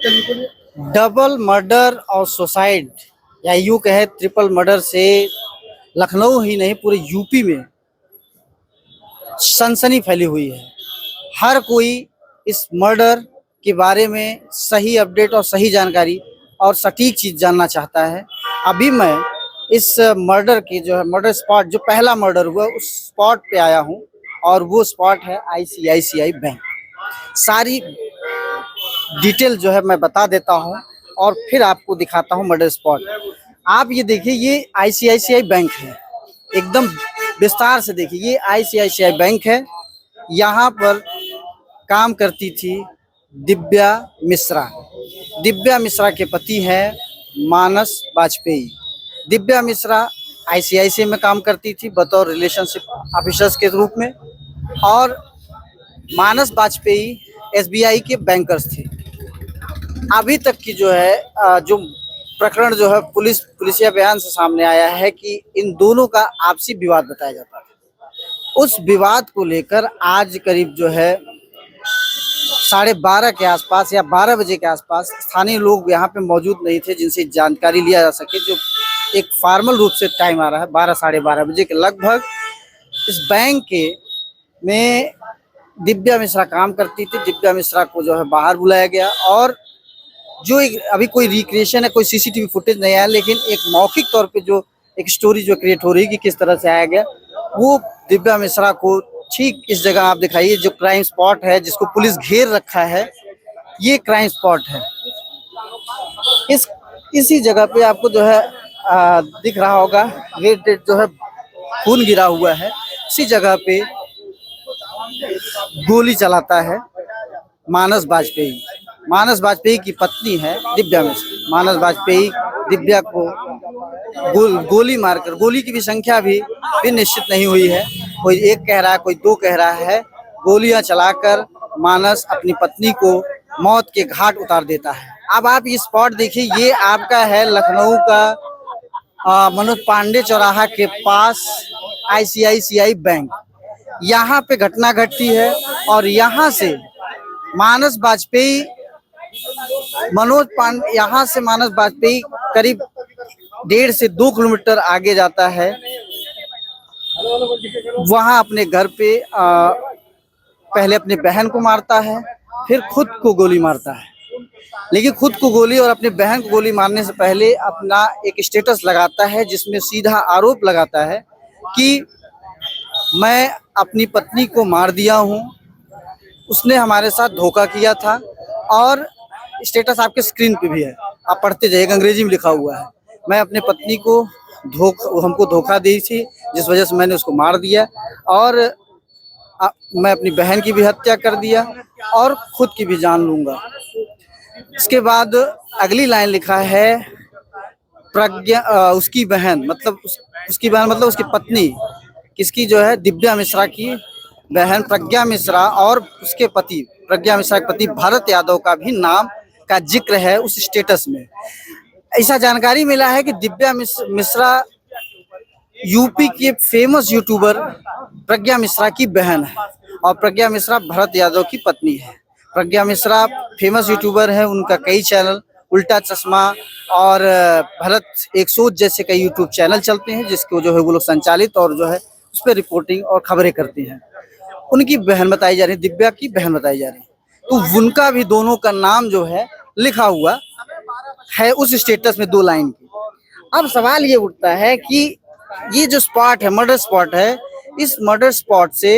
Double murder और suicide या यूं कहे ट्रिपल मर्डर से लखनऊ ही नहीं पूरे यूपी में सनसनी फैली हुई है। हर कोई इस मर्डर के बारे में सही अपडेट और सही जानकारी और सटीक चीज जानना चाहता है। अभी मैं इस मर्डर की जो है मर्डर स्पॉट जो पहला मर्डर हुआ उस स्पॉट पे आया हूँ और वो स्पॉट है आईसीआईसीआई बैंक। सारी डिटेल जो है मैं बता देता हूँ और फिर आपको दिखाता हूँ मर्डर स्पॉट। आप ये देखिए, ये आईसीआईसीआई बैंक है। एकदम विस्तार से देखिए, ये आईसीआईसीआई बैंक है। यहाँ पर काम करती थी दिव्या मिश्रा। दिव्या मिश्रा के पति हैं मानस वाजपेयी। दिव्या मिश्रा आईसीआईसीआई में काम करती थी बतौर रिलेशनशिप ऑफिसर्स के रूप में और मानस वाजपेयी एसबीआई के बैंकर्स थे। अभी तक की जो है जो प्रकरण जो है पुलिसिया बयान से सामने आया है कि इन दोनों का आपसी विवाद बताया जाता है। उस विवाद को लेकर आज करीब जो है 12:30 के आसपास या 12 बजे के आसपास स्थानीय लोग यहाँ पे मौजूद नहीं थे जिनसे जानकारी लिया जा सके। जो एक फॉर्मल रूप से टाइम आ रहा है 12 साढ़े 12 बजे के लगभग, इस बैंक के में दिव्या मिश्रा काम करती थी। दिव्या मिश्रा को जो है बाहर बुलाया गया और जो अभी कोई रिक्रिएशन है, कोई सीसीटीवी फुटेज नहीं आया, लेकिन एक मौखिक तौर पे जो एक स्टोरी जो क्रिएट हो रही है कि किस तरह से आया गया, वो दिव्या मिश्रा को ठीक इस जगह आप दिखाइए जो क्राइम स्पॉट है जिसको पुलिस घेर रखा है, ये क्राइम स्पॉट है। इसी जगह पे आपको जो है दिख रहा होगा रेड जो है खून गिरा हुआ है। इसी जगह पे गोली चलाता है मानस वाजपेयी। मानस वाजपेयी की पत्नी है दिव्या मिश्रा। मानस वाजपेयी दिव्या को गोली मारकर, गोली की भी संख्या भी निश्चित नहीं हुई है, कोई एक कह रहा है कोई दो कह रहा है, गोलियां चलाकर मानस अपनी पत्नी को मौत के घाट उतार देता है। अब आप ये स्पॉट देखिए, ये आपका है लखनऊ का मनोज पांडे चौराहा के पास आईसीआईसीआई बैंक। यहाँ पे घटना घटती है और यहाँ से मानस वाजपेयी यहाँ से मानस वाजपेयी करीब 1.5 से 2 किलोमीटर आगे जाता है। वहाँ अपने घर पे पहले अपनी बहन को मारता है, फिर खुद को गोली मारता है। लेकिन खुद को गोली और अपनी बहन को गोली मारने से पहले अपना एक स्टेटस लगाता है जिसमें सीधा आरोप लगाता है कि मैं अपनी पत्नी को मार दिया हूँ, उसने हमारे साथ धोखा किया था। और स्टेटस आपके स्क्रीन पे भी है, आप पढ़ते जाइए, अंग्रेजी में लिखा हुआ है, मैं अपने पत्नी को हमको धोखा दी थी जिस वजह से मैंने उसको मार दिया और मैं अपनी बहन की भी हत्या कर दिया और खुद की भी जान लूंगा। इसके बाद अगली लाइन लिखा है प्रज्ञा, उसकी बहन मतलब उसकी बहन मतलब उसकी पत्नी, किसकी जो है दिव्या मिश्रा की बहन प्रज्ञा मिश्रा और उसके पति प्रज्ञा मिश्रा के पति भरत यादव का भी नाम का जिक्र है उस स्टेटस में। ऐसा जानकारी मिला है कि दिव्या मिश्रा यूपी के फेमस यूट्यूबर प्रज्ञा मिश्रा की बहन है और प्रज्ञा मिश्रा भरत यादव की पत्नी है। प्रज्ञा मिश्रा फेमस यूट्यूबर है, उनका कई चैनल उल्टा चश्मा और भरत एक सोच जैसे कई यूट्यूब चैनल चलते हैं जिसको जो है वो लोग संचालित और जो है उस पर रिपोर्टिंग और खबरें करते हैं। उनकी बहन बताई जा रही है, दिव्या की बहन बताई जा रही है, तो उनका भी दोनों का नाम जो है लिखा हुआ है उस स्टेटस में 2 लाइन की। अब सवाल ये उठता है कि ये जो स्पॉट है मर्डर स्पॉट है, इस मर्डर स्पॉट से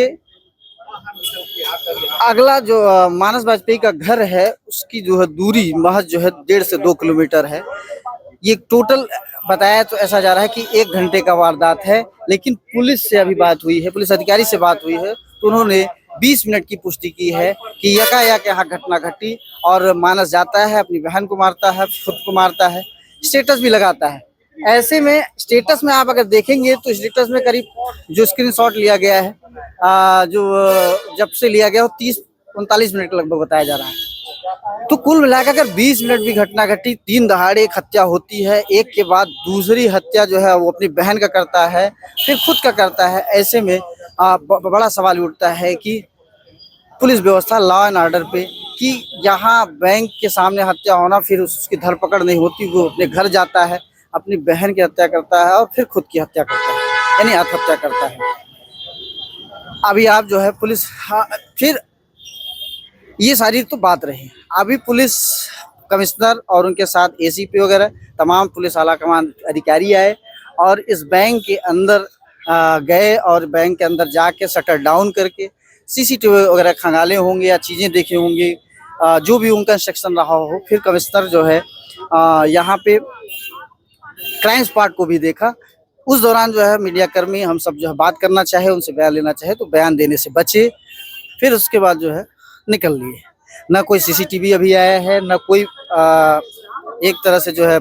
अगला जो मानस वाजपेयी का घर है उसकी जो है दूरी महज जो है 1.5 से 2 किलोमीटर है। ये टोटल बताया तो ऐसा जा रहा है कि 1 घंटे का वारदात है, लेकिन पुलिस से अभी बात हुई है, पुलिस अधिकारी से बात हुई है तो उन्होंने 20 मिनट की पुष्टि की है कि यकायक यहाँ घटना घटी और मानस जाता है, अपनी बहन को मारता है, खुद को मारता है, स्टेटस भी लगाता है। ऐसे में स्टेटस में आप अगर देखेंगे तो स्टेटस में करीब जो स्क्रीनशॉट लिया गया है जो जब से लिया गया वो 30-39 मिनट लगभग बताया जा रहा है। तो कुल मिलाकर अगर 20 मिनट भी घटना घटी, 3 दहाड़े एक हत्या होती है, एक के बाद दूसरी हत्या जो है वो अपनी बहन का करता है, फिर खुद का करता है। ऐसे में बड़ा सवाल उठता है कि पुलिस व्यवस्था लॉ एंड ऑर्डर पे कि यहाँ बैंक के सामने हत्या होना, फिर उसकी धरपकड़ नहीं होती, वो अपने घर जाता है, अपनी बहन की हत्या करता है और फिर खुद की हत्या करता है, यानी आत्महत्या करता है। अभी आप जो है पुलिस, हाँ, फिर ये सारी तो बात रही। अभी पुलिस कमिश्नर और उनके साथ एसीपी वगैरह तमाम पुलिस आला कमान अधिकारी आए और इस बैंक के अंदर गए और बैंक के अंदर जाके शटर डाउन करके सीसीटीवी वगैरह खंगाले होंगे या चीज़ें देखे होंगे, जो भी उनका इंस्ट्रक्शन रहा हो। फिर कमिश्नर जो है यहाँ पे क्राइम स्पॉट को भी देखा। उस दौरान जो है मीडिया कर्मी हम सब जो है बात करना चाहे, उनसे बयान लेना चाहे तो बयान देने से बचे। फिर उसके बाद जो है निकल लिए। ना कोई सीसीटीवी अभी आया है, ना कोई एक तरह से जो है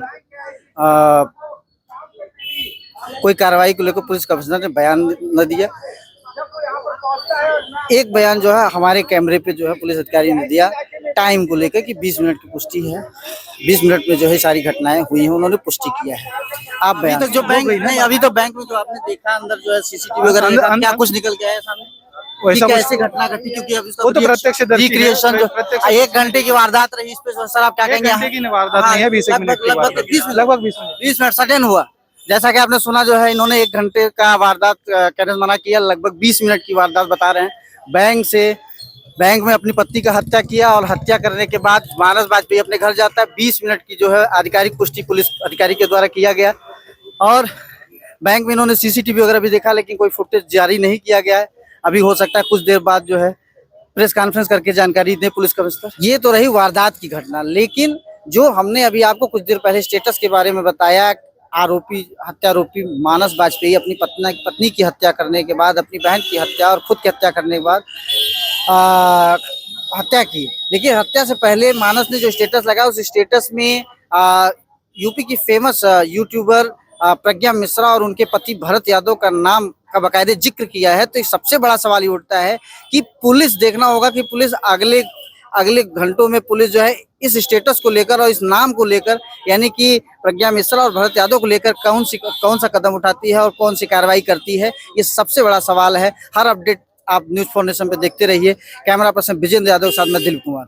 कोई कार्रवाई को लेकर पुलिस कमिश्नर ने बयान न दिया। एक बयान जो है हमारे कैमरे पे जो है पुलिस अधिकारी ने दिया टाइम को लेकर कि 20 मिनट की पुष्टि है, 20 मिनट में जो है सारी घटनाएं हुई हैं, उन्होंने पुष्टि किया है। आप बयान तक जो बैंक नहीं, अभी तो बैंक में जो आपने देखा अंदर जो है सीसीटीवी वगैरह क्या कुछ निकल के आया सामने, कैसे घटना घटी, क्योंकि अभी वो तो प्रत्यक्ष रिक्रिएशन जो 1 घंटे की वारदात रही, इस पे सर आप क्या कहेंगे? 1 घंटे की वारदात नहीं है, 20 मिनट, लगभग 20 मिनट सडन हुआ। जैसा कि आपने सुना जो है इन्होंने 1 घंटे का वारदात कहने से मना किया, लगभग 20 मिनट की वारदात बता रहे हैं। बैंक में अपनी पत्नी का हत्या किया और हत्या करने के बाद मानस वाजपेयी अपने घर जाता है। 20 मिनट की जो है आधिकारिक पुष्टि पुलिस अधिकारी के द्वारा किया गया और बैंक में इन्होंने सीसीटीवी वगैरह भी देखा, लेकिन कोई फुटेज जारी नहीं किया गया है। अभी हो सकता है कुछ देर बाद जो है प्रेस कॉन्फ्रेंस करके जानकारी दें पुलिस कमिश्नर। ये तो रही वारदात की घटना, लेकिन जो हमने अभी आपको कुछ देर पहले स्टेटस के बारे में बताया, हत्यारोपी मानस वाजपेयी अपनी पत्नी की हत्या करने के बाद, अपनी बहन की हत्या और खुद की हत्या करने के बाद हत्या की। देखिए, हत्या से पहले मानस ने जो स्टेटस लगा, उस स्टेटस में यूपी की फेमस यूट्यूबर प्रज्ञा मिश्रा और उनके पति भरत यादव का नाम का बाकायदे जिक्र किया है। तो सबसे बड़ा सवाल ये उठता है कि पुलिस, देखना होगा कि पुलिस अगले घंटों में पुलिस जो है इस स्टेटस को लेकर और इस नाम को लेकर, यानी कि प्रज्ञा मिश्रा और भरत यादव को लेकर कौन सा कदम उठाती है और कौन सी कार्रवाई करती है, ये सबसे बड़ा सवाल है। हर अपडेट आप न्यूज़ 4 नेशन पे देखते रहिए। कैमरा पर्सन विजेंद्र यादव के साथ मैं दिलीप कुमार।